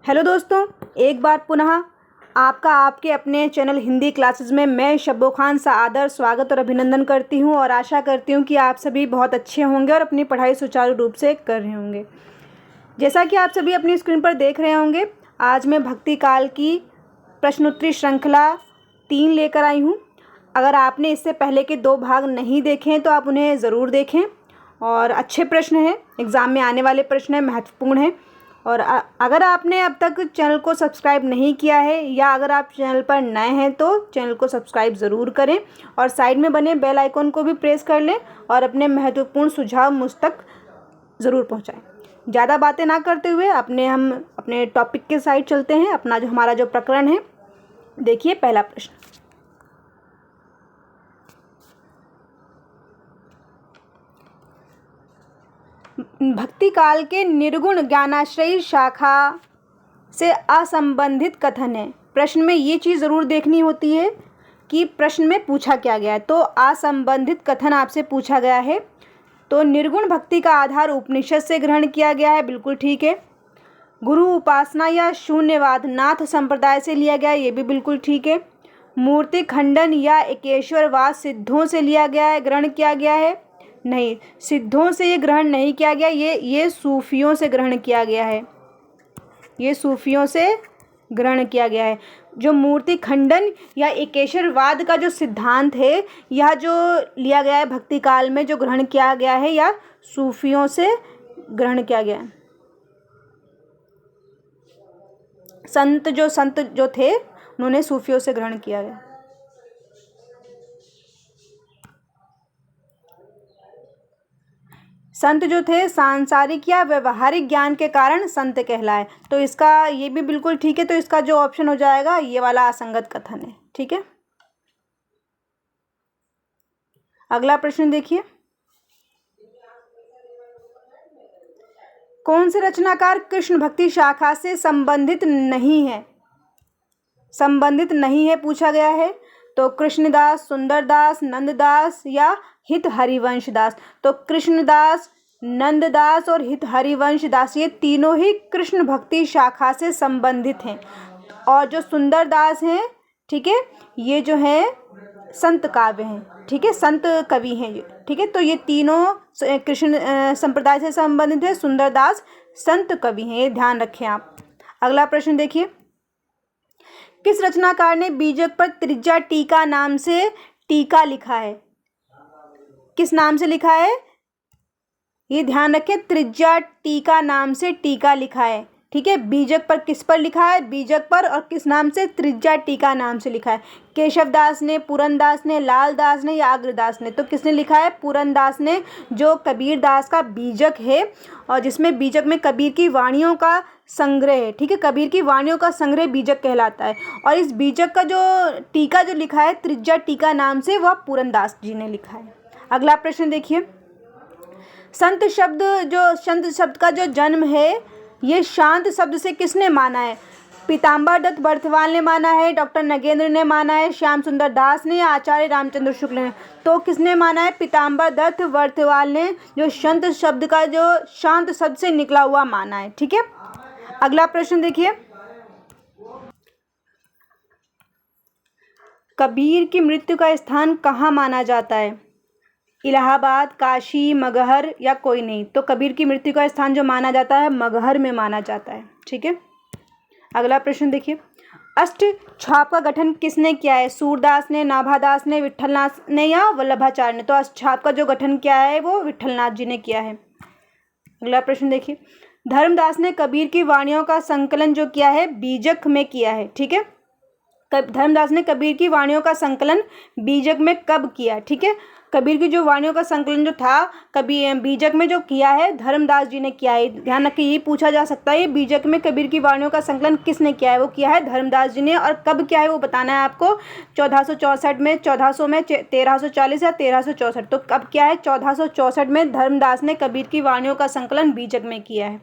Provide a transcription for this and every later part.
Hello दोस्तों, एक बार पुनः आपका आपके अपने चैनल हिंदी क्लासेस में मैं शब्बो खान सा आदर स्वागत और अभिनंदन करती हूं और आशा करती हूं कि आप सभी बहुत अच्छे होंगे और अपनी पढ़ाई सुचारू रूप से कर रहे होंगे। जैसा कि आप सभी अपनी स्क्रीन पर देख रहे होंगे, आज मैं भक्ति काल की प्रश्नोत्तरी श्रृंखला 3 लेकर आई हूं। अगर आपने इससे पहले के 2 भाग नहीं देखे हैं तो आप उन्हें ज़रूर देखें और अच्छे प्रश्न हैं, एग्ज़ाम में आने वाले प्रश्न हैं, महत्वपूर्ण हैं। और अगर आपने अब तक चैनल को सब्सक्राइब नहीं किया है या अगर आप चैनल पर नए हैं तो चैनल को सब्सक्राइब ज़रूर करें और साइड में बने बेल आइकन को भी प्रेस कर लें और अपने महत्वपूर्ण सुझाव मुझ तक ज़रूर पहुंचाएं। ज़्यादा बातें ना करते हुए हम अपने टॉपिक के साइड चलते हैं। हमारा जो प्रकरण है, देखिए पहला प्रश्न। भक्ति काल के निर्गुण ज्ञानाश्रयी शाखा से असंबंधित कथन है। प्रश्न में ये चीज़ ज़रूर देखनी होती है कि प्रश्न में पूछा क्या गया है। तो असंबंधित कथन आपसे पूछा गया है। तो निर्गुण भक्ति का आधार उपनिषद से ग्रहण किया गया है, बिल्कुल ठीक है। गुरु उपासना या शून्यवाद नाथ संप्रदाय से लिया गया है, ये भी बिल्कुल ठीक है। मूर्ति खंडन या एकेश्वरवाद सिद्धों से लिया गया है, ग्रहण किया गया है, नहीं, सिद्धों से ये ग्रहण नहीं किया गया, ये सूफियों से ग्रहण किया गया है, ये सूफियों से ग्रहण किया गया है। जो मूर्ति खंडन या एकेश्वरवाद का जो सिद्धांत है, यह जो लिया गया है भक्ति काल में, जो ग्रहण किया गया है, या सूफियों से ग्रहण किया गया है। संत जो थे उन्होंने सूफियों से ग्रहण किया गया। संत जो थे सांसारिक या व्यवहारिक ज्ञान के कारण संत कहलाए, तो इसका ये भी बिल्कुल ठीक है। तो इसका जो ऑप्शन हो जाएगा ये वाला असंगत कथन है, ठीक है। अगला प्रश्न देखिए, कौन से रचनाकार कृष्ण भक्ति शाखा से संबंधित नहीं है पूछा गया है। तो कृष्णदास, सुंदरदास, नंददास या हित हरिवंश दास। तो कृष्णदास, नंददास और हित हरिवंश दास ये तीनों ही कृष्ण भक्ति शाखा से संबंधित हैं। और जो सुंदरदास हैं, ठीक है, ये जो है संत काव्य हैं, ठीक है, संत कवि हैं ये, ठीक है। तो ये तीनों कृष्ण संप्रदाय से संबंधित है। सुंदरदास संत कवि हैं, ये ध्यान रखें आप। अगला प्रश्न देखिए, किस रचनाकार ने बीजक पर त्रिज्या टीका नाम से टीका लिखा है? किस नाम से लिखा है? ये ध्यान रखें, त्रिज्या टीका नाम से टीका लिखा है, ठीक है। बीजक पर किस पर लिखा है? बीजक पर, और किस नाम से? त्रिज्या टीका नाम से लिखा है। केशवदास ने, पुरनदास ने, लालदास ने या अग्रदास ने? तो किसने लिखा है? पुरनदास ने, जो कबीर दास का बीजक है और जिसमें बीजक में कबीर की वाणियों का संग्रह है, ठीक है। कबीर की वाणियों का संग्रह बीजक कहलाता है और इस बीजक का जो टीका जो लिखा है त्रिज्या टीका नाम से, वह पुरनदास जी ने लिखा है। अगला प्रश्न देखिए, संत शब्द का जो जन्म है, ये शांत शब्द से किसने माना है? पीताम्बर दत्त बर्थवाल ने माना है, डॉक्टर नगेंद्र ने माना है, श्याम सुंदर दास ने या आचार्य रामचंद्र शुक्ल ने? तो किसने माना है? पीताम्बर दत्त बर्थवाल ने, जो संत शब्द का जो शांत शब्द से निकला हुआ माना है, ठीक है। अगला प्रश्न देखिए, कबीर की मृत्यु का स्थान कहाँ माना जाता है? इलाहाबाद, काशी, मगहर या कोई नहीं? तो कबीर की मृत्यु का स्थान जो माना जाता है मगहर में माना जाता है, ठीक है। अगला प्रश्न देखिए, अष्ट छाप का गठन किसने किया है? सूरदास ने, नाभादास ने, विट्ठलनाथ ने या वल्लभाचार्य ने? तो अष्ट छाप का जो गठन किया है वो विट्ठलनाथ जी ने किया है। अगला प्रश्न देखिए, धर्मदास ने कबीर की वाणियों का संकलन जो किया है बीजक में किया है, ठीक है। धर्मदास ने कबीर की वाणियों का संकलन बीजक में कब किया? ठीक है, कबीर की जो वाणियों का संकलन जो था बीजक में जो किया है धर्मदास जी ने किया है। ध्यान रखिए, ये पूछा जा सकता है बीजक में कबीर की वाणियों का संकलन किसने किया है? वो किया है धर्मदास जी ने। और कब किया है वो बताना है आपको, 1464 में, 1400 में, 1340 या 1364। तो कब किया है? 1464 में धर्मदास ने कबीर की वाणियों का संकलन बीजक में किया है।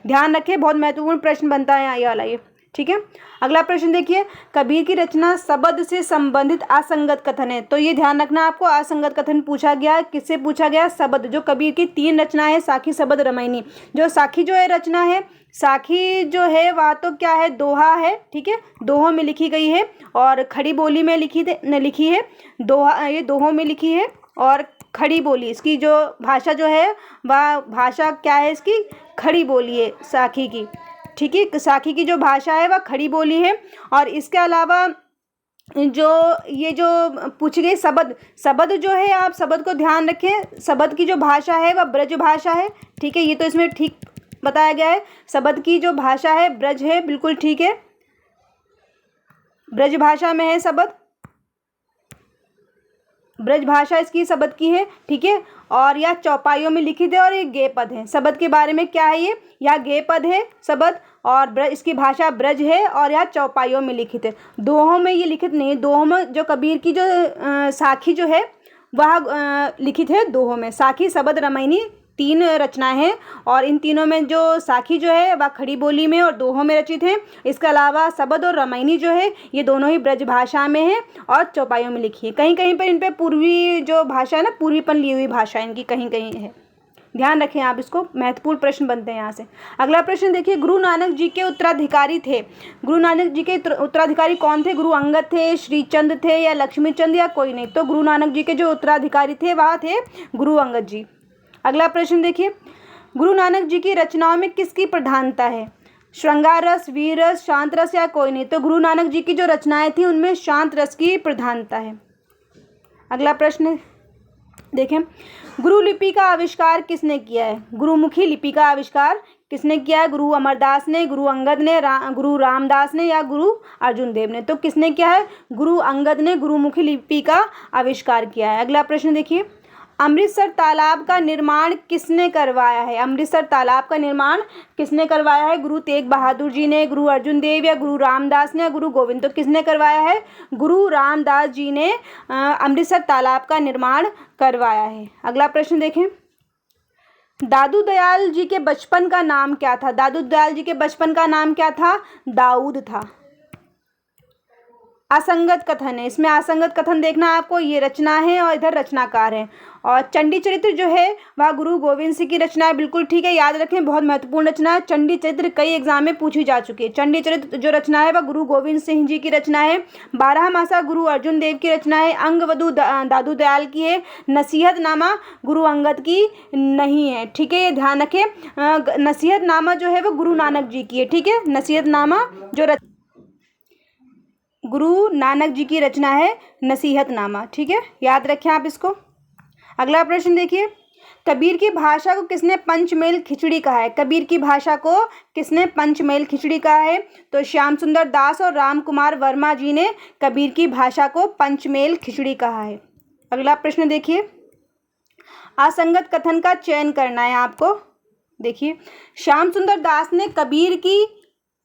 ध्यान रखें, बहुत महत्वपूर्ण प्रश्न बनता है ये वाला, ये ठीक है। अगला प्रश्न देखिए, कबीर की रचना शब्द से संबंधित असंगत कथन है। तो ये ध्यान रखना आपको, असंगत कथन पूछा गया, किससे पूछा गया? शब्द। जो कबीर की 3 रचनाएं है, साखी, शबद, रामायणी। जो साखी जो है रचना है, साखी जो है वह तो क्या है? दोहा है, ठीक है, दोहों में लिखी गई है और खड़ी बोली में लिखी है। दोहा, ये दोहों में लिखी है और खड़ी बोली, इसकी जो भाषा जो है वह भाषा क्या है? इसकी खड़ी बोली है साखी की, ठीक है। साखी की जो भाषा है वह खड़ी बोली है। और इसके अलावा जो ये जो पूछी गई शब्द जो है, आप शब्द को ध्यान रखें, शब्द की जो भाषा है वह ब्रज भाषा है, ठीक है। ये तो इसमें ठीक बताया गया है, शब्द की जो भाषा है ब्रज है, बिल्कुल ठीक है, ब्रज भाषा में है शब्द, ब्रज भाषा इसकी शब्द की है, ठीक है। और यह चौपाइयों में लिखित है और ये गेय पद है। शब्द के बारे में क्या है? ये यह गेय पद है शब्द, और ब्रज, इसकी भाषा ब्रज है और यह चौपाइयों में लिखित है। दोहों में ये लिखित नहीं है। दोहों में जो कबीर की जो साखी जो है वह लिखित है दोहों में। साखी, शबद, रामायणी 3 रचनाएं हैं और इन तीनों में जो साखी जो है वह खड़ी बोली में और दोहों में रचित है। इसके अलावा शबद और रामायणी जो है ये दोनों ही ब्रज भाषा में है और चौपाइयों में लिखी है। कहीं कहीं पर इन पर पूर्वी जो भाषा है ना, पूर्वीपन ली हुई भाषा इनकी कहीं कहीं है, ध्यान रखें आप इसको, महत्वपूर्ण प्रश्न बनते हैं यहाँ से। अगला प्रश्न देखिए, गुरु नानक जी के उत्तराधिकारी थे। गुरु नानक जी के उत्तराधिकारी कौन थे? गुरु अंगद थे, श्रीचंद थे या लक्ष्मीचंद या कोई नहीं? तो गुरु नानक जी के जो उत्तराधिकारी थे वह थे गुरु अंगद जी। अगला प्रश्न देखिए, गुरु नानक जी की रचनाओं में किसकी प्रधानता है? श्रृंगार रस, वीर रस, शांत रस या कोई नहीं? तो गुरु नानक जी की जो रचनाएं थी उनमें शांत रस की प्रधानता है। अगला प्रश्न देखें, गुरु लिपि का आविष्कार किसने किया है? गुरुमुखी लिपि का आविष्कार किसने किया है? गुरु अमरदास ने, गुरु अंगद ने, गुरु रामदास ने या गुरु अर्जुन देव ने? तो किसने किया है? गुरु अंगद ने गुरुमुखी लिपि का आविष्कार किया है। अगला प्रश्न देखिए, अमृतसर तालाब का निर्माण किसने करवाया है? अमृतसर तालाब का निर्माण किसने करवाया है? गुरु तेग बहादुर जी ने, गुरु अर्जुन देव या गुरु रामदास ने या गुरु गोविंद? तो किसने करवाया है? गुरु रामदास जी ने अमृतसर तालाब का निर्माण करवाया है। अगला प्रश्न देखें, दादू दयाल जी के बचपन का नाम क्या था? दादू दयाल जी के बचपन का नाम क्या था? दाऊद था। असंगत कथन है, इसमें असंगत कथन देखना आपको, ये रचना है और इधर रचनाकार है। और चंडी चरित्र जो है वह गुरु गोविंद सिंह की रचना है, बिल्कुल ठीक है, याद रखें, बहुत महत्वपूर्ण रचना है। चंडी चरित्र कई एग्जाम में पूछी जा चुकी है। चंडी चरित्र जो रचना है वह गुरु गोविंद सिंह जी की रचना है। 12 मासा गुरु अर्जुन देव की रचना है। अंगवधु दादू दयाल की है। नसीहतनामा गुरु अंगद की नहीं है, ठीक है, ये ध्यान रखें। नसीहतनामा जो है वो गुरु नानक जी की है, ठीक है। नसीहतनामा जो गुरु नानक जी की रचना है नसीहतनामा, ठीक है, याद रखें आप इसको। अगला प्रश्न देखिए, कबीर की भाषा को किसने पंचमेल खिचड़ी कहा है? कबीर की भाषा को किसने पंचमेल खिचड़ी कहा है? तो श्याम सुंदर दास और राम कुमार वर्मा जी ने कबीर की भाषा को पंचमेल खिचड़ी कहा है। अगला प्रश्न देखिए, असंगत कथन का चयन करना है आपको। देखिए, श्याम सुंदर दास ने कबीर की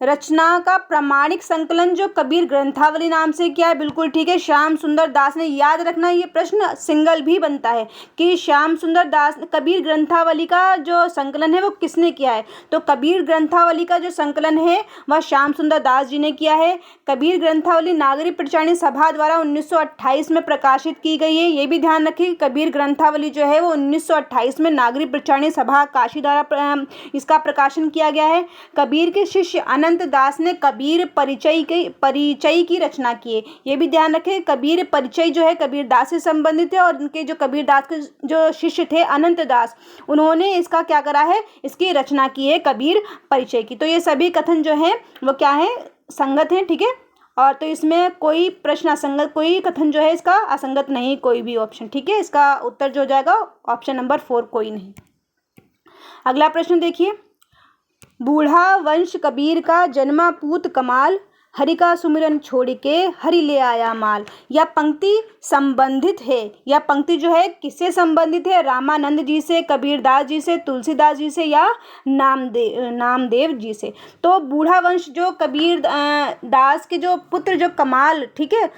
रचना का प्रामाणिक संकलन जो कबीर ग्रंथावली नाम से किया है, बिल्कुल ठीक है, श्याम सुंदर दास ने। याद रखना, ये प्रश्न सिंगल भी बनता है कि श्याम सुंदर दास कबीर ग्रंथावली का जो संकलन है वो किसने किया है? तो कबीर ग्रंथावली का जो संकलन है वह श्याम सुंदर दास जी ने किया है। कबीर ग्रंथावली नागरिक प्रचारणी सभा द्वारा 1928 में प्रकाशित की गई है, ये भी ध्यान रखिए। कबीर ग्रंथावली जो है वो 1928 में नागरिक प्रचारणी सभा काशी द्वारा इसका प्रकाशन किया गया है। कबीर के शिष्य अनंत दास ने कबीर परिचय की रचना की है, ये भी ध्यान रखें। कबीर परिचय जो है कबीर दास से संबंधित है और उनके जो कबीर दास के जो शिष्य थे अनंत दास, उन्होंने इसका क्या करा है? इसकी रचना की है कबीर परिचय की। तो ये सभी कथन जो हैं वो क्या है? संगत हैं, ठीक है। और तो इसमें कोई प्रश्न असंगत, कोई कथन जो है इसका असंगत नहीं, कोई भी ऑप्शन, ठीक है। इसका उत्तर जो हो जाएगा ऑप्शन नंबर 4, कोई नहीं। अगला प्रश्न देखिए, बूढ़ा वंश कबीर का जन्मा पूत कमाल, हरि का सुमिरन छोड़ के हरि ले आया माल। यह पंक्ति संबंधित है, यह पंक्ति जो है किससे संबंधित है? रामानंद जी से, कबीरदास जी से, तुलसीदास जी से या नामदेव जी से? तो बूढ़ा वंश जो कबीर दास के जो पुत्र जो कमाल, ठीक है,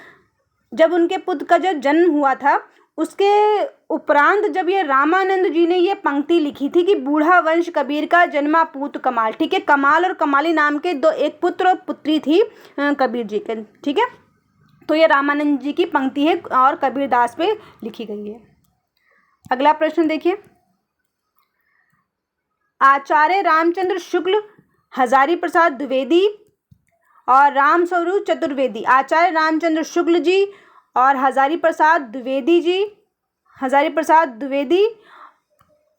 जब उनके पुत्र का जब जन्म हुआ था उसके उपरांत जब ये रामानंद जी ने ये पंक्ति लिखी थी कि बूढ़ा वंश कबीर का जन्मा पूत कमाल, ठीक है, कमाल और कमाली नाम के दो, एक पुत्र और पुत्री थी कबीर जी के, ठीक है। तो ये रामानंद जी की पंक्ति है और कबीरदास पे लिखी गई है। अगला प्रश्न देखिए, आचार्य रामचंद्र शुक्ल, हजारी प्रसाद द्विवेदी और रामस्वरूप चतुर्वेदी, आचार्य रामचंद्र शुक्ल जी और हजारी प्रसाद द्विवेदी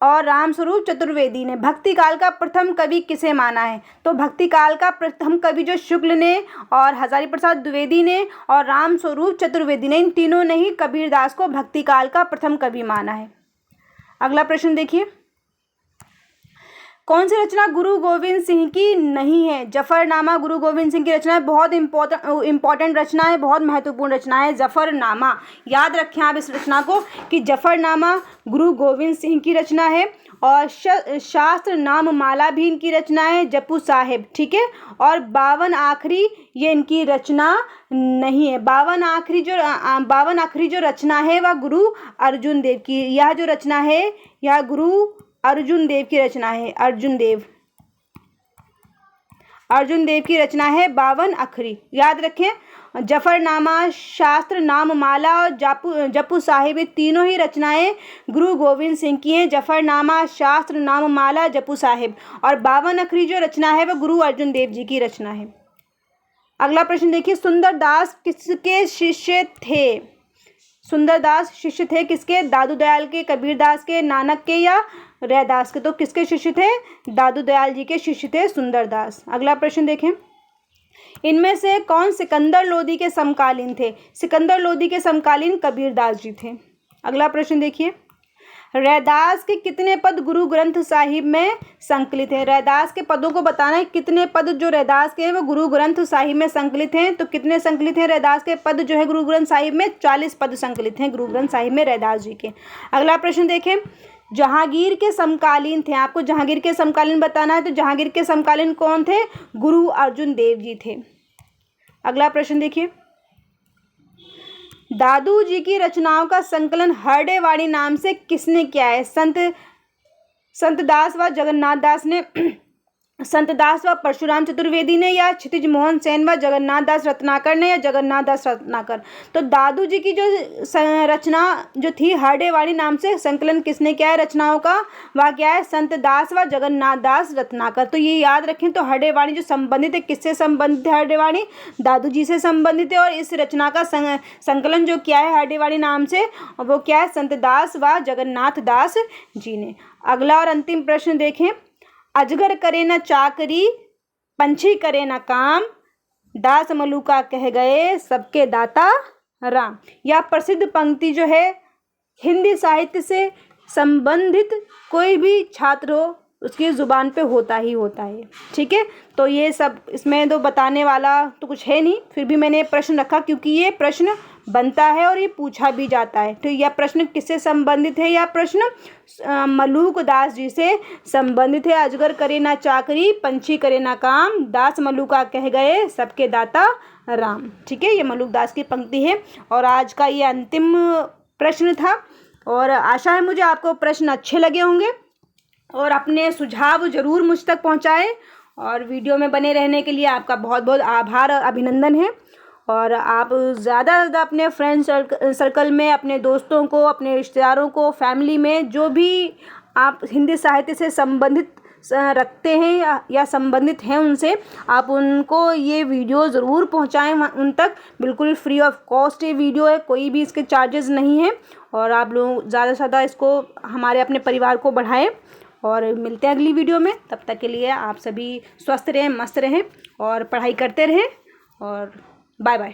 और रामस्वरूप चतुर्वेदी ने भक्ति काल का प्रथम कवि किसे माना है? तो भक्ति काल का प्रथम कवि जो शुक्ल ने और हजारी प्रसाद द्विवेदी ने और रामस्वरूप चतुर्वेदी ने, इन तीनों ने ही कबीरदास को भक्ति काल का प्रथम कवि माना है। अगला प्रश्न देखिए, कौन सी रचना गुरु गोविंद सिंह की नहीं है? जफरनामा गुरु गोविंद सिंह की रचना है, बहुत इंपॉर्टेंट रचना है, बहुत महत्वपूर्ण रचना है जफरनामा। याद रखें आप इस रचना को कि जफरनामा गुरु गोविंद सिंह की रचना है और शास्त्र नाम माला भी इनकी रचना है, जप्पू साहेब, ठीक है। और 52 आखरी ये इनकी रचना नहीं है। 52 आखरी जो रचना है वह गुरु अर्जुन देव की, यह जो रचना है यह गुरु अर्जुन देव की रचना है। अर्जुन देव की रचना है 52 आखरी, याद रखें। जफरनामा, शास्त्र नाम माला और जप्पू साहिब, ये तीनों ही रचनाएं गुरु गोविंद सिंह की हैं। जफरनामा, शास्त्र नाम माला, जप्पू साहिब, और 52 आखरी जो रचना है वह गुरु अर्जुन देव जी की रचना है। अगला प्रश्न देखिए, सुंदरदास किसके शिष्य थे? सुंदरदास शिष्य थे किसके? दादू दयाल के, कबीरदास के, नानक के या रैदास के? तो किसके शिष्य थे? दादू दयाल जी के शिष्य थे सुंदरदास। अगला प्रश्न देखें, इनमें से कौन सिकंदर लोदी के समकालीन थे? सिकंदर लोदी के समकालीन कबीरदास जी थे। अगला प्रश्न देखिए, रैदास के कितने पद गुरु ग्रंथ साहिब में संकलित हैं? रैदास के पदों को बताना है, कितने पद जो रैदास के हैं वो गुरु ग्रंथ साहिब में संकलित हैं। तो कितने संकलित हैं रैदास के पद जो है गुरु ग्रंथ साहिब में? 40 पद संकलित हैं गुरु ग्रंथ साहिब में रैदास जी के। अगला प्रश्न देखें, जहांगीर के समकालीन थे, आपको जहांगीर के समकालीन बताना है, तो जहांगीर के समकालीन कौन थे? गुरु अर्जुन देव जी थे। अगला प्रश्न देखिए, दादू जी की रचनाओं का संकलन हरडेवाणी नाम से किसने किया है? संत दास व जगन्नाथ दास ने, संत दास व परशुराम चतुर्वेदी ने, या क्षितिज मोहन सेन व जगन्नाथ दास रत्नाकर ने, या जगन्नाथ दास रत्नाकर? तो दादू जी की जो रचना जो थी हरडेवाणी नाम से संकलन किसने किया है रचनाओं का? वह क्या है? संत दास व जगन्नाथ दास रत्नाकर। तो ये याद रखें। तो हरडेवाणी जो संबंधित है, किससे संबंधित है? हरडेवाणी दादू जी से संबंधित है। और इस रचना का संकलन जो किया है हरडेवाणी नाम से, वो क्या है? संत दास व जगन्नाथ दास जी ने। अगला और अंतिम प्रश्न देखें, अजगर करे न चाकरी, पंछी करे न काम, दास मलूका कह गए सबके दाता राम। यह प्रसिद्ध पंक्ति जो है हिंदी साहित्य से संबंधित कोई भी छात्र हो उसकी ज़ुबान पे होता ही होता है, ठीक है। तो ये सब इसमें तो बताने वाला तो कुछ है नहीं, फिर भी मैंने प्रश्न रखा क्योंकि ये प्रश्न बनता है और ये पूछा भी जाता है। तो यह प्रश्न किससे संबंधित है? यह प्रश्न मलूक दास जी से संबंधित है। अजगर करे ना चाकरी, पंछी करे ना काम, दास मलूका कह गए सबके दाता राम, ठीक है। ये मलूक दास की पंक्ति है और आज का ये अंतिम प्रश्न था। और आशा है मुझे आपको प्रश्न अच्छे लगे होंगे और अपने सुझाव ज़रूर मुझ तक पहुंचाएं। और वीडियो में बने रहने के लिए आपका बहुत बहुत आभार और अभिनंदन है। और आप ज़्यादा से ज़्यादा अपने फ्रेंड सर्कल में, अपने दोस्तों को, अपने रिश्तेदारों को, फैमिली में जो भी आप हिंदी साहित्य से संबंधित रखते हैं या संबंधित हैं उनसे, आप उनको ये वीडियो ज़रूर पहुंचाएं उन तक। बिल्कुल फ्री ऑफ कॉस्ट ये वीडियो है, कोई भी इसके चार्जेस नहीं है। और आप लोग ज़्यादा से ज़्यादा इसको हमारे अपने परिवार को बढ़ाएं। और मिलते हैं अगली वीडियो में। तब तक के लिए आप सभी स्वस्थ रहें, मस्त रहें और पढ़ाई करते रहें। और बाय बाय।